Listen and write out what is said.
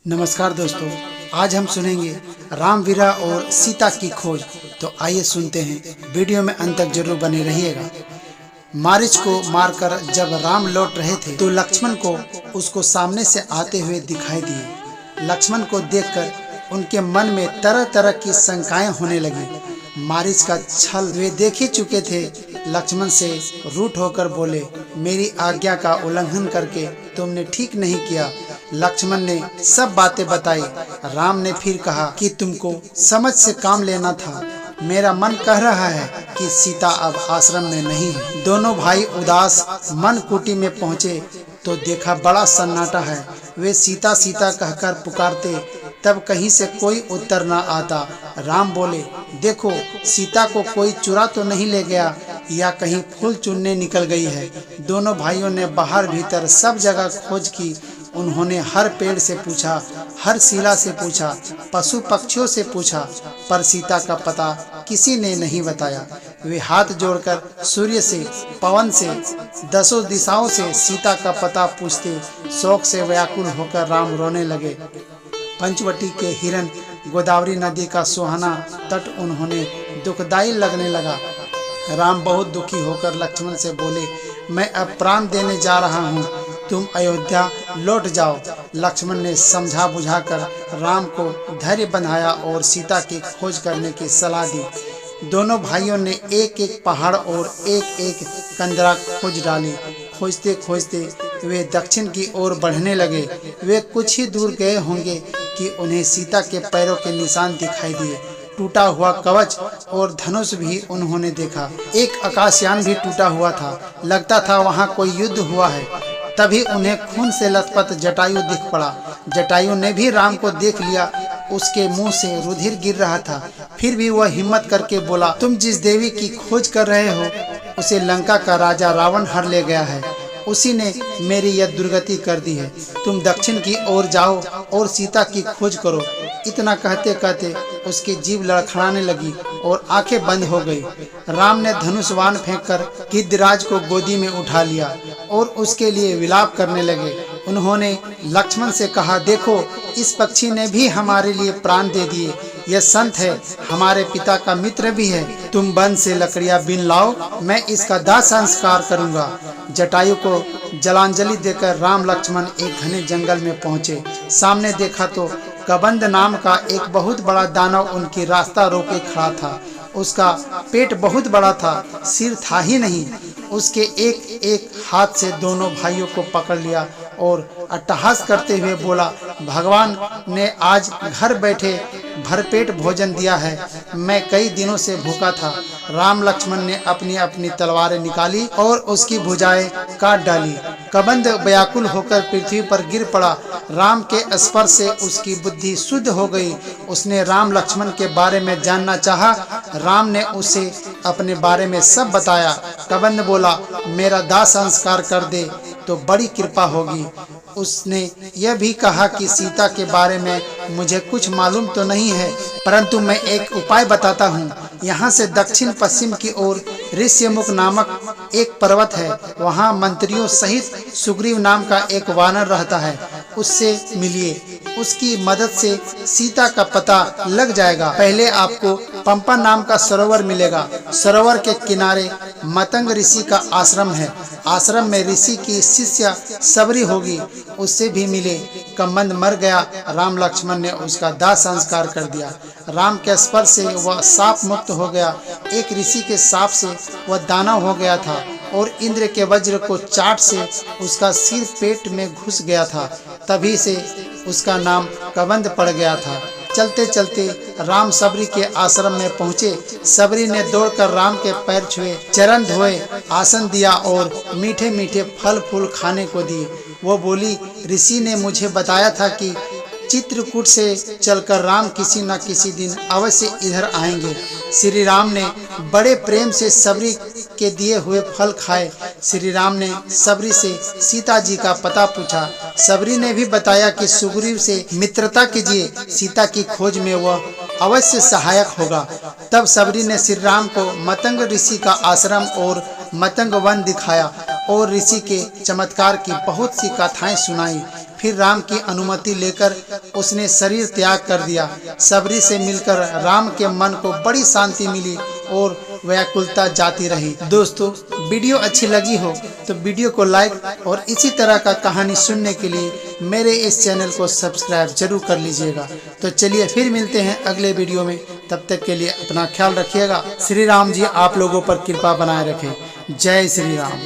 नमस्कार दोस्तों, आज हम सुनेंगे राम वीरा और सीता की खोज। तो आइए सुनते हैं, वीडियो में अंत तक जरूर बने रहिएगा। मारीच को मारकर जब राम लौट रहे थे तो लक्ष्मण को उसको सामने से आते हुए दिखाई दिए। लक्ष्मण को देखकर उनके मन में तरह तरह की शंकाएं होने लगी। मारीच का छल वे देख ही चुके थे। लक्ष्मण से रूठ होकर बोले, मेरी आज्ञा का उल्लंघन करके तुमने ठीक नहीं किया। लक्ष्मण ने सब बातें बताई। राम ने फिर कहा कि तुमको समझ से काम लेना था। मेरा मन कह रहा है कि सीता अब आश्रम में नहीं है। दोनों भाई उदास मन कुटी में पहुँचे तो देखा बड़ा सन्नाटा है। वे सीता सीता कहकर पुकारते, तब कहीं से कोई उत्तर न आता। राम बोले, देखो सीता को कोई चुरा तो नहीं ले गया या कहीं फूल चुनने निकल गई है। दोनों भाइयों ने बाहर भीतर सब जगह खोज की। उन्होंने हर पेड़ से पूछा, हर शिला से पूछा, पशु पक्षियों से पूछा, पर सीता का पता किसी ने नहीं बताया। वे हाथ जोड़कर सूर्य से, पवन से, दसों दिशाओं से सीता का पता पूछते। शोक से व्याकुल होकर राम रोने लगे। पंचवटी के हिरण, गोदावरी नदी का सुहाना तट उन्होंने दुखदाई लगने लगा। राम बहुत दुखी होकर लक्ष्मण से बोले, मैं अब प्राण देने जा रहा हूँ, तुम अयोध्या लौट जाओ। लक्ष्मण ने समझा बुझाकर राम को धैर्य बंधाया और सीता की खोज करने की सलाह दी। दोनों भाइयों ने एक एक पहाड़ और एक एक कंदरा खोज डाली। खोजते खोजते वे दक्षिण की ओर बढ़ने लगे। वे कुछ ही दूर गए होंगे कि उन्हें सीता के पैरों के निशान दिखाई दिए। टूटा हुआ कवच और धनुष भी उन्होंने देखा। एक आकाशयान भी टूटा हुआ था। लगता था वहाँ कोई युद्ध हुआ है। तभी उन्हें खून से लथपथ जटायु दिख पड़ा। जटायु ने भी राम को देख लिया। उसके मुंह से रुधिर गिर रहा था। फिर भी वह हिम्मत करके बोला, तुम जिस देवी की खोज कर रहे हो उसे लंका का राजा रावण हर ले गया है। उसी ने मेरी यह दुर्गति कर दी है। तुम दक्षिण की ओर जाओ और सीता की खोज करो। इतना कहते कहते उसकी जीभ लड़खड़ाने लगी और आंखें बंद हो गई। राम ने धनुषबाण फेंककर गिद्धराज को गोदी में उठा लिया और उसके लिए विलाप करने लगे। उन्होंने लक्ष्मण से कहा, देखो इस पक्षी ने भी हमारे लिए प्राण दे दिए। यह संत है, हमारे पिता का मित्र भी है। तुम वन से लकड़ियां बीन लाओ, मैं इसका दाह संस्कार करूंगा। जटायु को जलांजलि देकर राम लक्ष्मण एक घने जंगल में पहुंचे। सामने देखा तो कबंध नाम का एक बहुत बड़ा दानव उनकी रास्ता रोके खड़ा था। उसका पेट बहुत बड़ा था, सिर था ही नहीं। उसके एक एक हाथ से दोनों भाइयों को पकड़ लिया और अट्टहास करते हुए बोला, भगवान ने आज घर बैठे भरपेट भोजन दिया है। मैं कई दिनों से भूखा था। राम लक्ष्मण ने अपनी अपनी तलवारें निकाली और उसकी भुजाएं काट डाली। कबंध व्याकुल होकर पृथ्वी पर गिर पड़ा। राम के स्पर्श से उसकी बुद्धि शुद्ध हो गई। उसने राम लक्ष्मण के बारे में जानना चाहा। राम ने उसे अपने बारे में सब बताया। कबंध बोला, मेरा दाह संस्कार कर दे तो बड़ी कृपा होगी। उसने यह भी कहा कि सीता के बारे में मुझे कुछ मालूम तो नहीं है, परंतु मैं एक उपाय बताता हूँ। यहाँ से दक्षिण पश्चिम की ओर ऋष्यमुख नामक एक पर्वत है। वहाँ मंत्रियों सहित सुग्रीव नाम का एक वानर रहता है। उससे मिलिए, उसकी मदद से सीता का पता लग जाएगा। पहले आपको पंपा नाम का सरोवर मिलेगा। सरोवर के किनारे मतंग ऋषि का आश्रम है। आश्रम में ऋषि की शिष्या सबरी होगी, उससे भी मिले। कबंध मर गया। राम लक्ष्मण ने उसका दाह संस्कार कर दिया। राम के स्पर्श से वह साप मुक्त हो गया। एक ऋषि के साप से वह दानव हो गया था और इंद्र के वज्र को चाट से उसका सिर पेट में घुस गया था। तभी से उसका नाम कबंध पड़ गया था। चलते चलते राम सबरी के आश्रम में पहुँचे। सबरी ने दौड़कर राम के पैर छुए, चरण धोए, आसन दिया और मीठे मीठे फल फूल खाने को दिए। वो बोली, ऋषि ने मुझे बताया था कि चित्रकूट से चलकर राम किसी न किसी दिन अवश्य इधर आएंगे। श्री राम ने बड़े प्रेम से सबरी के दिए हुए फल खाए। श्री राम ने सबरी से सीता जी का पता पूछा। सबरी ने भी बताया कि सुग्रीव से मित्रता कीजिए, सीता की खोज में वह अवश्य सहायक होगा। तब सबरी ने श्री राम को मतंग ऋषि का आश्रम और मतंग वन दिखाया और ऋषि के चमत्कार की बहुत सी कथाएं सुनाई। फिर राम की अनुमति लेकर उसने शरीर त्याग कर दिया। सबरी से मिलकर राम के मन को बड़ी शांति मिली और व्याकुलता जाती रही। दोस्तों, वीडियो अच्छी लगी हो तो वीडियो को लाइक और इसी तरह का कहानी सुनने के लिए मेरे इस चैनल को सब्सक्राइब जरूर कर लीजिएगा। तो चलिए फिर मिलते हैं अगले वीडियो में। तब तक के लिए अपना ख्याल रखिएगा। श्री राम जी आप लोगों पर कृपा बनाए रखें। जय श्री राम।